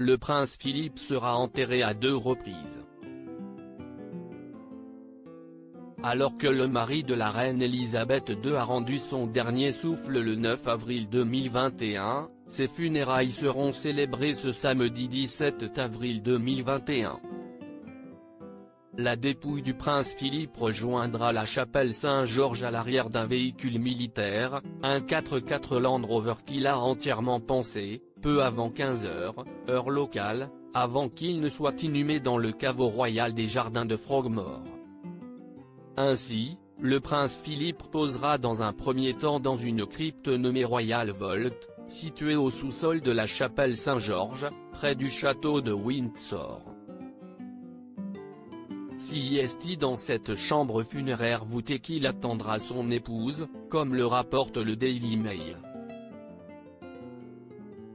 le prince Philippe sera enterré à 2 reprises. Alors que le mari de la reine Elisabeth II a rendu son dernier souffle le 9 avril 2021, ses funérailles seront célébrées ce samedi 17 avril 2021. La dépouille du prince Philippe rejoindra la chapelle Saint-Georges à l'arrière d'un véhicule militaire, un 4x4 Land Rover qu'il a entièrement pensé, peu avant 15 h, heure locale, avant qu'il ne soit inhumé dans le caveau royal des jardins de Frogmore. Ainsi, le prince Philippe posera dans un premier temps dans une crypte nommée Royal Vault, située au sous-sol de la chapelle Saint-Georges, près du château de Windsor. C'est dans cette chambre funéraire voûtée qu'il attendra son épouse, comme le rapporte le Daily Mail.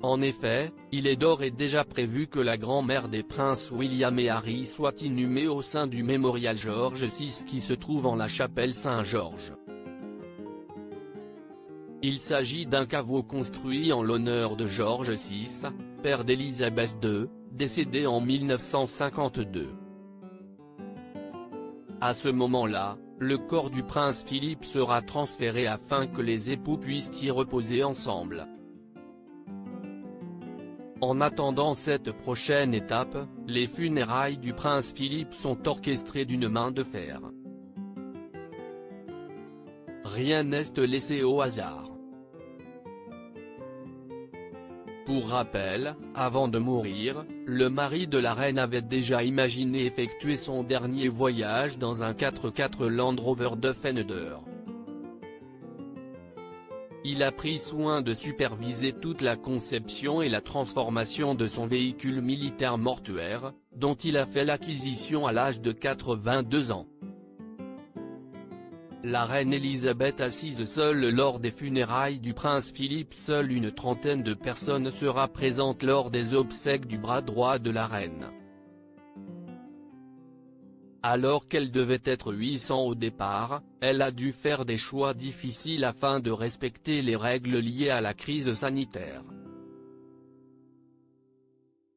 En effet, il est d'ores et déjà prévu que la grand-mère des princes William et Harry soit inhumée au sein du mémorial George VI qui se trouve en la chapelle Saint-Georges. Il s'agit d'un caveau construit en l'honneur de George VI, père d'Élisabeth II, décédé en 1952. À ce moment-là, le corps du prince Philippe sera transféré afin que les époux puissent y reposer ensemble. En attendant cette prochaine étape, les funérailles du prince Philippe sont orchestrées d'une main de fer. Rien n'est laissé au hasard. Pour rappel, avant de mourir, le mari de la reine avait déjà imaginé effectuer son dernier voyage dans un 4x4 Land Rover Defender. Il a pris soin de superviser toute la conception et la transformation de son véhicule militaire mortuaire, dont il a fait l'acquisition à l'âge de 82 ans. La reine Elisabeth assise seule lors des funérailles du prince Philippe. Seule une trentaine de personnes sera présente lors des obsèques du bras droit de la reine. Alors qu'elle devait être 800 au départ, elle a dû faire des choix difficiles afin de respecter les règles liées à la crise sanitaire.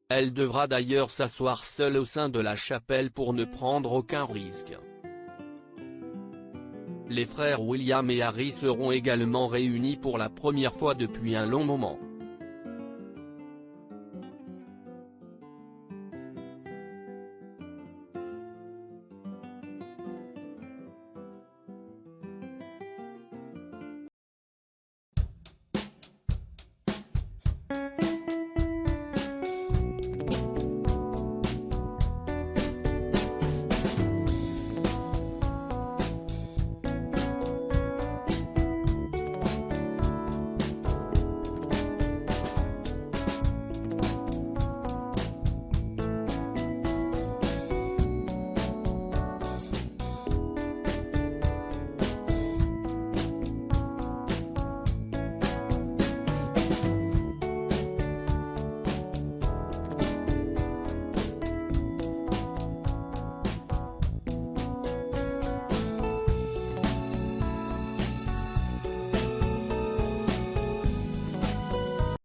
Elle devra d'ailleurs s'asseoir seule au sein de la chapelle pour ne prendre aucun risque. Les frères William et Harry seront également réunis pour la première fois depuis un long moment.